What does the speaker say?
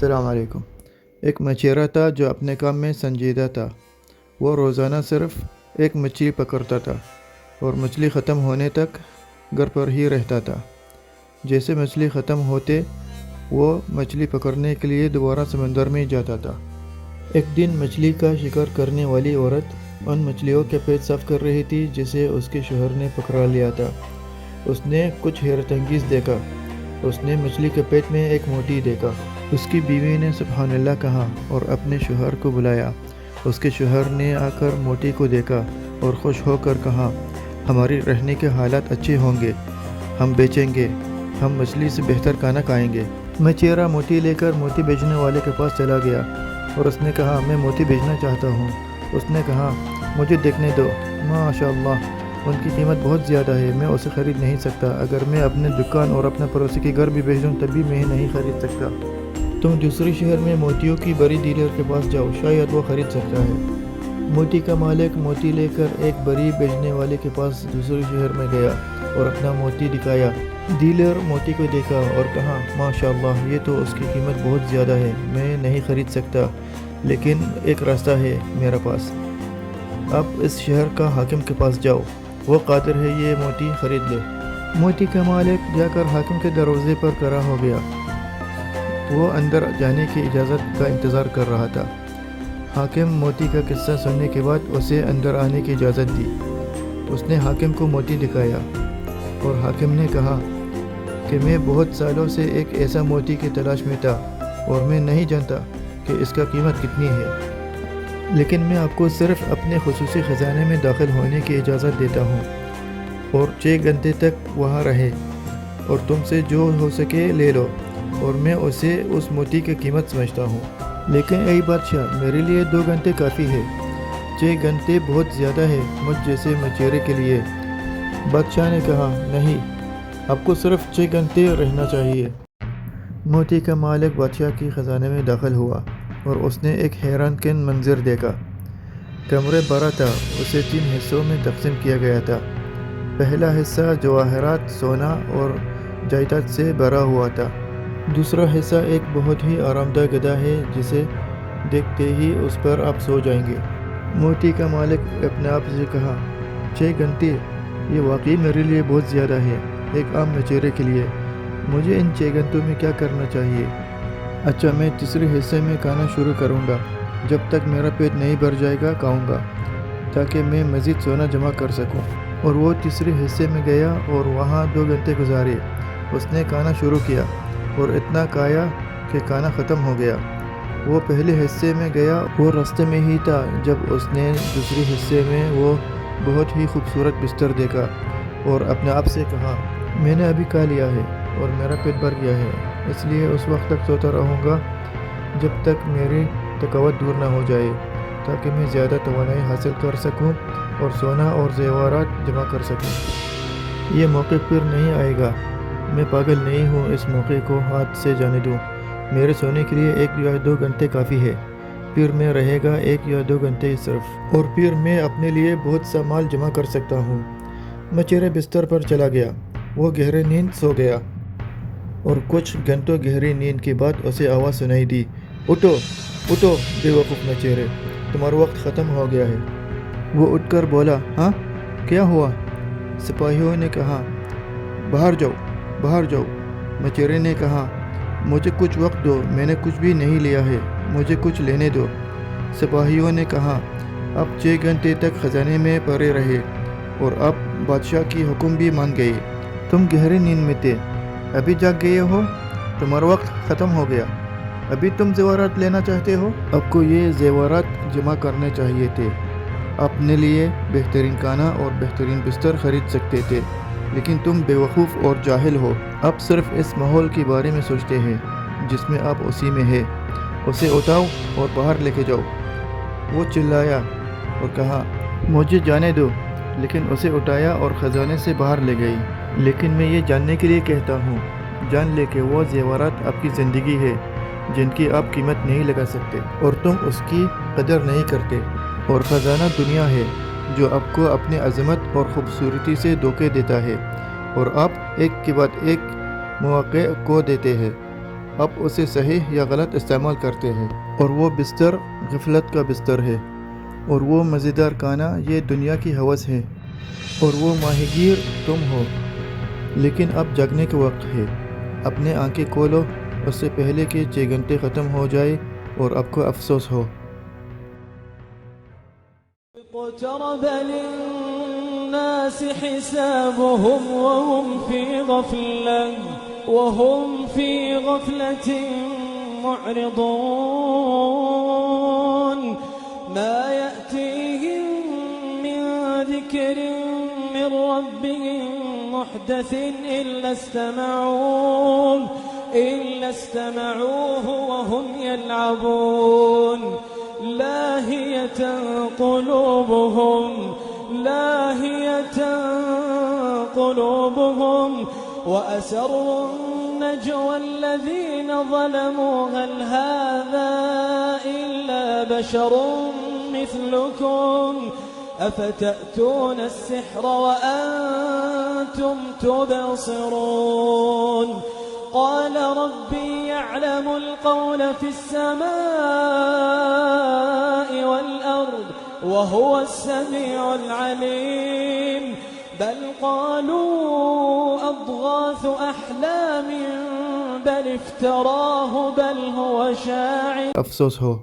अस्सलाम वालेकुम। एक मछुआरा था जो अपने काम में संजीदा था। वो रोज़ाना सिर्फ एक मछली पकड़ता था और मछली ख़त्म होने तक घर पर ही रहता था। जैसे मछली ख़त्म होते वो मछली पकड़ने के लिए दोबारा समंदर में जाता था। एक दिन मछली का शिकार करने वाली औरत उन मछलियों के पेट साफ कर रही थी जिसे उसके शौहर ने पकड़ा लिया था। उसने कुछ हैरतअंगेज़ देखा। उसने मछली के पेट में एक मोती देखा। उसकी बीवी ने सुभान अल्लाह कहा और अपने शौहर को बुलाया। उसके शौहर ने आकर मोती को देखा और खुश होकर कहा, हमारी रहने के हालात अच्छे होंगे, हम बेचेंगे, हम मछली से बेहतर खाना खाएंगे। मछुआरा मोती लेकर मोती बेचने वाले के पास चला गया और उसने कहा, मैं मोती बेचना चाहता हूँ। उसने कहा, मुझे देखने दो। माशाअल्लाह, उनकी कीमत बहुत ज़्यादा है, मैं उसे ख़रीद नहीं सकता। अगर मैं अपने दुकान और अपने पड़ोसी के घर भी भेज दूँ तभी मैं नहीं ख़रीद सकता। तुम दूसरे शहर में मोतियों की बड़ी डीलर के पास जाओ, शायद वो ख़रीद सकता है। मोती का मालिक मोती लेकर एक बड़ी बेचने वाले के पास दूसरे शहर में गया और अपना मोती दिखाया। डीलर मोती को देखा और कहा, माशाअल्लाह, ये तो उसकी कीमत बहुत ज़्यादा है, मैं नहीं ख़रीद सकता, लेकिन एक रास्ता है मेरे पास। अब इस शहर का हाकिम के पास जाओ, वो कादिर है ये मोती ख़रीद ले। मोती का मालिक जाकर हाकिम के दरवाज़े पर खड़ा हो गया। वो अंदर जाने की इजाज़त का इंतज़ार कर रहा था। हाकिम मोती का किस्सा सुनने के बाद उसे अंदर आने की इजाज़त दी। उसने हाकिम को मोती दिखाया और हाकिम ने कहा कि मैं बहुत सालों से एक ऐसा मोती की तलाश में था और मैं नहीं जानता कि इसका कीमत कितनी है, लेकिन मैं आपको सिर्फ़ अपने खुसूसी ख़जाने में दाखिल होने की इजाज़त देता हूँ और 6 घंटे तक वहाँ रहे और तुमसे जो हो सके ले लो, और मैं उसे उस मोती की कीमत समझता हूँ। लेकिन ऐ बादशाह, मेरे लिए 2 घंटे काफ़ी है, 6 घंटे बहुत ज़्यादा है मुझ जैसे मछुआरे के लिए। बादशाह ने कहा, नहीं, आपको सिर्फ 6 घंटे रहना चाहिए। मोती का मालिक बादशाह के ख़जाने में दाखिल हुआ और उसने एक हैरानकुन मंजर देखा। कमरे बड़ा था, उसे 3 हिस्सों में तकसीम किया गया था। पहला हिस्सा जवाहरात, सोना और जायदाद से भरा हुआ था। दूसरा हिस्सा एक बहुत ही आरामदाह गधा है जिसे देखते ही उस पर आप सो जाएंगे। मोती का मालिक अपने आप से कहा, 6 घंटे, ये वाकई मेरे लिए बहुत ज़्यादा है, एक आम मछुआरे के लिए। मुझे इन 6 घंटों में क्या करना चाहिए? अच्छा, मैं तीसरे हिस्से में खाना शुरू करूँगा। जब तक मेरा पेट नहीं भर जाएगा खाऊँगा, ताकि मैं मज़ीद सोना जमा कर सकूँ। और वो तीसरे हिस्से में गया और वहाँ 2 घंटे गुजारे। उसने खाना शुरू किया और इतना खाया कि खाना ख़त्म हो गया। वो पहले हिस्से में गया, वो रास्ते में ही था जब उसने दूसरे हिस्से में वो बहुत ही खूबसूरत बिस्तर देखा और अपने आप से कहा, मैंने अभी खा लिया है और मेरा पेट भर गया है, इसलिए उस वक्त तक सोता रहूँगा जब तक मेरी थकावट दूर ना हो जाए, ताकि मैं ज़्यादा तवानाई हासिल कर सकूँ और सोना और ज़ेवरात जमा कर सकूँ। ये मौके फिर नहीं आएगा। मैं पागल नहीं हूँ इस मौके को हाथ से जाने दूँ। मेरे सोने के लिए 1 या 2 घंटे काफ़ी है, फिर मैं रहेगा 1 या 2 घंटे सिर्फ, और फिर मैं अपने लिए बहुत सा माल जमा कर सकता हूँ। मछुआरा बिस्तर पर चला गया। वो गहरे नींद सो गया और कुछ घंटों गहरी नींद के बाद उसे आवाज़ सुनाई दी, उठो उठो बेवकूफ़ मछुआरे, तुम्हारा वक्त ख़त्म हो गया है। वो उठकर बोला, हाँ, क्या हुआ? सिपाहियों ने कहा, बाहर जाओ, बाहर जाओ। मछुआरे ने कहा, मुझे कुछ वक्त दो, मैंने कुछ भी नहीं लिया है, मुझे कुछ लेने दो। सिपाहियों ने कहा, अब 6 घंटे तक ख़जाने में पड़े रहे और अब बादशाह की हुक्म भी मान गए। तुम गहरी नींद में थे, अभी जाग गए हो, तुम्हारा वक्त ख़त्म हो गया। अभी तुम ज़ेवरात लेना चाहते हो? आपको ये ज़ेवरात जमा करने चाहिए थे। अपने लिए बेहतरीन खाना और बेहतरीन बिस्तर ख़रीद सकते थे, लेकिन तुम बेवकूफ़ और जाहिल हो। अब सिर्फ इस माहौल के बारे में सोचते हैं जिसमें आप उसी में है। उसे उठाओ और बाहर लेके जाओ। वो चिल्लाया और कहा, मुझे जाने दो, लेकिन उसे उठाया और ख़जाने से बाहर ले गई। लेकिन मैं ये जानने के लिए कहता हूँ, जान ले कि वो ज़ेवरात आपकी ज़िंदगी है जिनकी आप कीमत नहीं लगा सकते और तुम उसकी कदर नहीं करते, और ख़जाना दुनिया है जो आपको अपनी अज़मत और ख़ूबसूरती से धोखे देता है और आप एक के बाद एक मौक़े को देते हैं। اب اسے صحیح یا غلط استعمال کرتے ہیں، اور وہ بستر غفلت کا بستر ہے، اور وہ مزیدار کھانا یہ دنیا کی ہوس ہے، اور وہ ماہی گیر تم ہو، لیکن اب جگنے کا وقت ہے۔ اپنے آنکھیں کھولو اس سے پہلے کہ 6 گھنٹے ختم ہو جائے اور آپ کو افسوس ہو۔ اقترب للناس حسابهم وهم في غفلة معرضون ما يأتيهم من ذكر من ربهم محدث إلا استمعوه وهم يلعبون لاهية قلوبهم وأسروا النجوى الذين ظلموا هل هذا إلا بشر مثلكم أفتأتون السحر وأنتم تبصرون قال ربي يعلم القول في السماء والأرض وهو السميع العليم بل قالوا أضغاث أحلام بل افتراه بل هو شاعر۔ افسوس ہو۔